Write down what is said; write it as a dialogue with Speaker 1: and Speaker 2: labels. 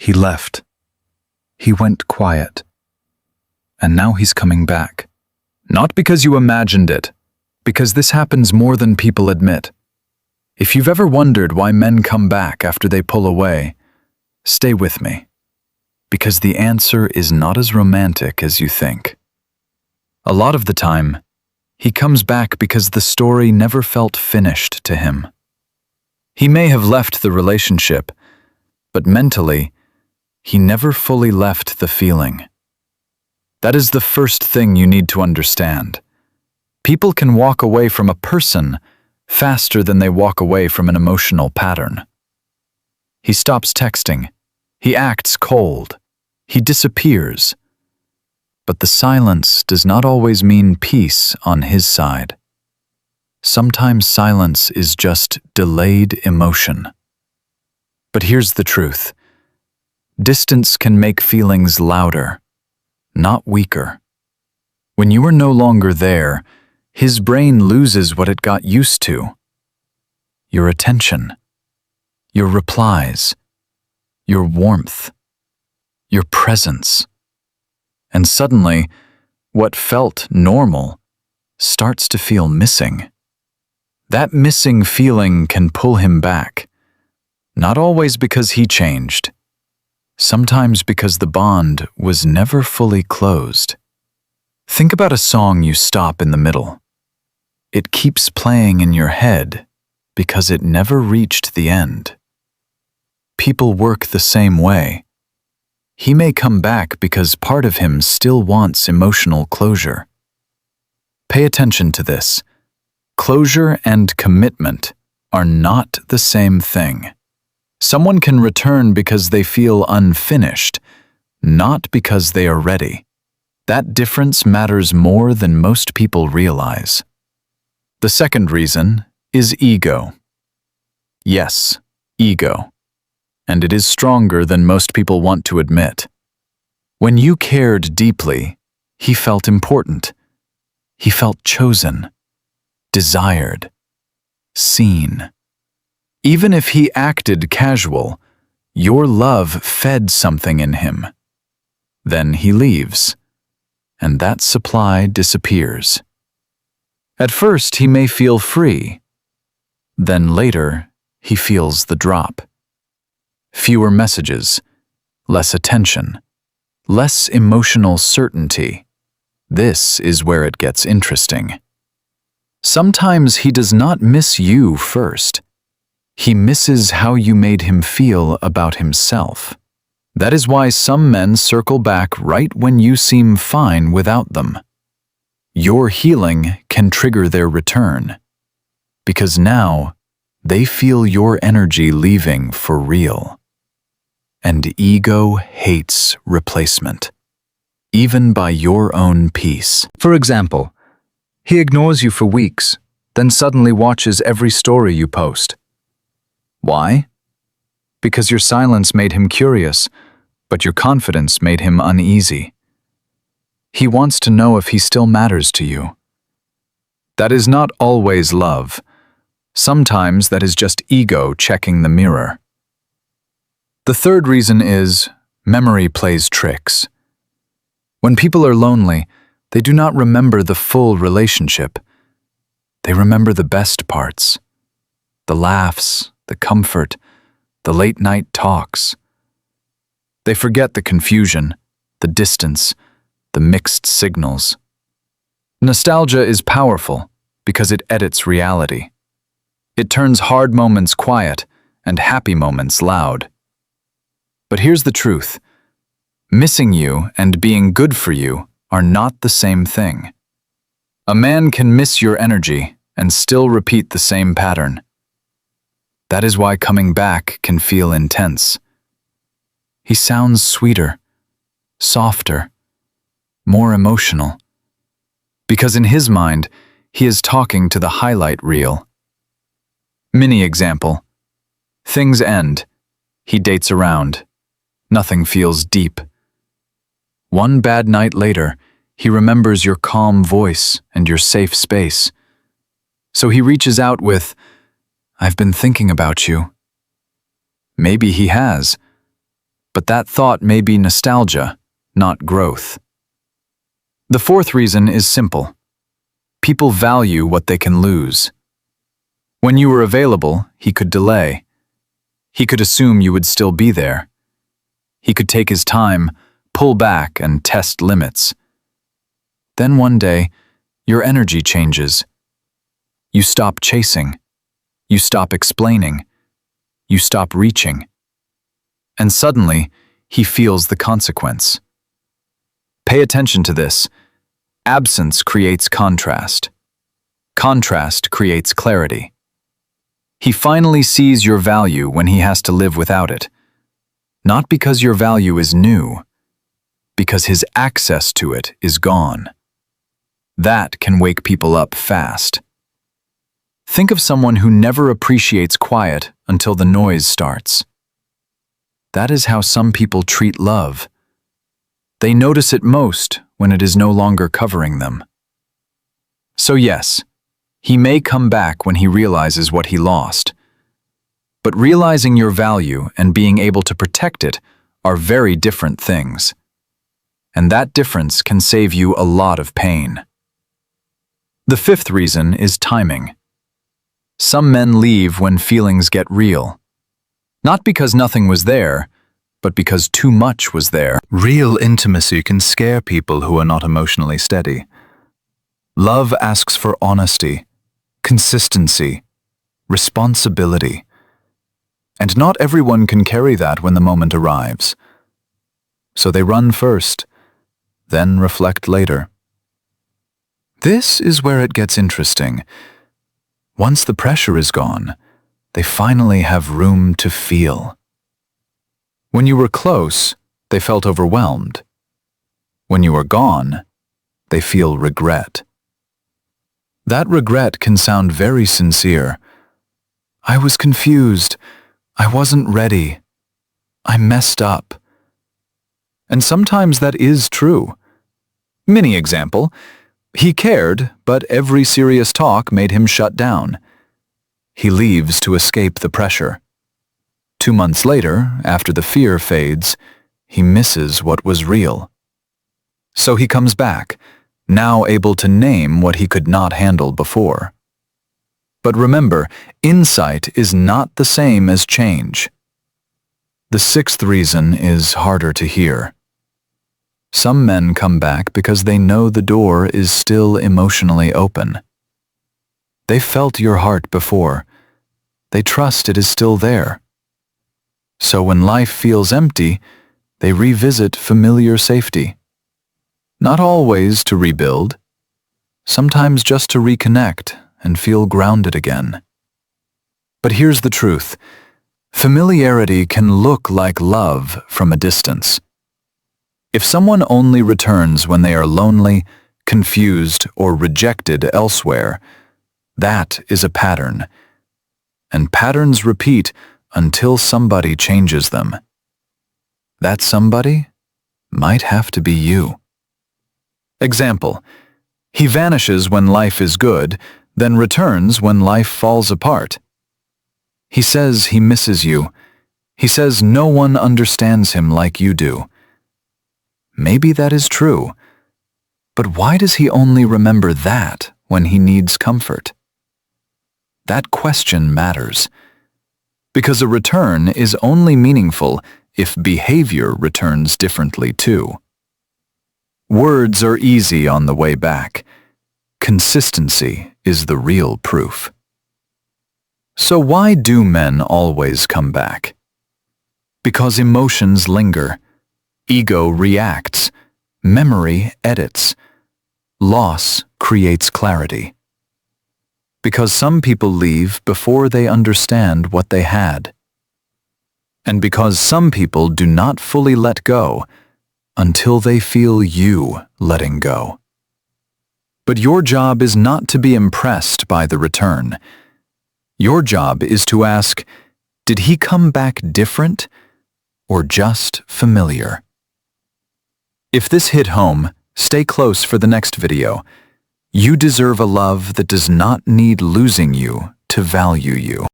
Speaker 1: He left. He went quiet. And now he's coming back. Not because you imagined it, because this happens more than people admit. If you've ever wondered why men come back after they pull away, stay with me. Because the answer is not as romantic as you think. A lot of the time, he comes back because the story never felt finished to him. He may have left the relationship, but mentally, he never fully left the feeling. That is the first thing you need to understand. People can walk away from a person faster than they walk away from an emotional pattern. He stops texting. He acts cold. He disappears. But the silence does not always mean peace on his side. Sometimes silence is just delayed emotion. But here's the truth. Distance can make feelings louder, not weaker. When you are no longer there, his brain loses what it got used to. Your attention, your replies, your warmth, your presence. And suddenly, what felt normal starts to feel missing. That missing feeling can pull him back, not always because he changed, sometimes because the bond was never fully closed. Think about a song you stop in the middle. It keeps playing in your head because it never reached the end. People work the same way. He may come back because part of him still wants emotional closure. Pay attention to this. Closure and commitment are not the same thing. Someone can return because they feel unfinished, not because they are ready. That difference matters more than most people realize. The second reason is ego. Yes, ego. And it is stronger than most people want to admit. When you cared deeply, he felt important. He felt chosen, desired, seen. Even if he acted casual, your love fed something in him. Then he leaves, and that supply disappears. At first, he may feel free. Then later, he feels the drop. Fewer messages, less attention, less emotional certainty. This is where it gets interesting. Sometimes he does not miss you first. He misses how you made him feel about himself. That is why some men circle back right when you seem fine without them. Your healing can trigger their return, because now they feel your energy leaving for real. And ego hates replacement, even by your own peace. For example, he ignores you for weeks, then suddenly watches every story you post. Why? Because your silence made him curious, but your confidence made him uneasy. He wants to know if he still matters to you. That is not always love. Sometimes that is just ego checking the mirror. The third reason is memory plays tricks. When people are lonely, they do not remember the full relationship. They remember the best parts, the laughs, the comfort, the late-night talks. They forget the confusion, the distance, the mixed signals. Nostalgia is powerful because it edits reality. It turns hard moments quiet and happy moments loud. But here's the truth. Missing you and being good for you are not the same thing. A man can miss your energy and still repeat the same pattern. That is why coming back can feel intense. He sounds sweeter, softer, more emotional. Because in his mind, he is talking to the highlight reel. Mini example. Things end. He dates around. Nothing feels deep. One bad night later, he remembers your calm voice and your safe space. So he reaches out with, "I've been thinking about you." Maybe he has, But that thought may be nostalgia, not growth. The fourth reason is simple. People value what they can lose. When you were available, he could delay. He could assume you would still be there. He could take his time, pull back, and test limits. Then one day, your energy changes. You stop chasing. You stop explaining. You stop reaching. And suddenly, he feels the consequence. Pay attention to this. Absence creates contrast. Contrast creates clarity. He finally sees your value when he has to live without it. Not because your value is new, because his access to it is gone. That can wake people up fast. Think of someone who never appreciates quiet until the noise starts. That is how some people treat love. They notice it most when it is no longer covering them. So yes, he may come back when he realizes what he lost. But realizing your value and being able to protect it are very different things. And that difference can save you a lot of pain. The fifth reason is timing. Some men leave when feelings get real. Not because nothing was there, but because too much was there. Real intimacy can scare people who are not emotionally steady. Love asks for honesty, consistency, responsibility. And not everyone can carry that when the moment arrives. So they run first, then reflect later. This is where it gets interesting. Once the pressure is gone, they finally have room to feel. When you were close, they felt overwhelmed. When you are gone, they feel regret. That regret can sound very sincere. I was confused. I wasn't ready. I messed up. And sometimes that is true. Mini example. He cared, but every serious talk made him shut down. He leaves to escape the pressure. 2 months later, after the fear fades, he misses what was real. So he comes back, now able to name what he could not handle before. But remember, insight is not the same as change. The sixth reason is harder to hear. Some men come back because they know the door is still emotionally open. They felt your heart before. They trust it is still there. So when life feels empty, they revisit familiar safety. Not always to rebuild, sometimes just to reconnect and feel grounded again. But here's the truth. Familiarity can look like love from a distance. If someone only returns when they are lonely, confused, or rejected elsewhere, that is a pattern. And patterns repeat until somebody changes them. That somebody might have to be you. Example: he vanishes when life is good, then returns when life falls apart. He says he misses you. He says no one understands him like you do. Maybe that is true, but why does he only remember that when he needs comfort? That question matters, because a return is only meaningful if behavior returns differently too. Words are easy on the way back. Consistency is the real proof. So why do men always come back? Because emotions linger. Ego reacts, memory edits, loss creates clarity. Because some people leave before they understand what they had. And because some people do not fully let go until they feel you letting go. But your job is not to be impressed by the return. Your job is to ask, did he come back different or just familiar? If this hit home, stay close for the next video. You deserve a love that does not need losing you to value you.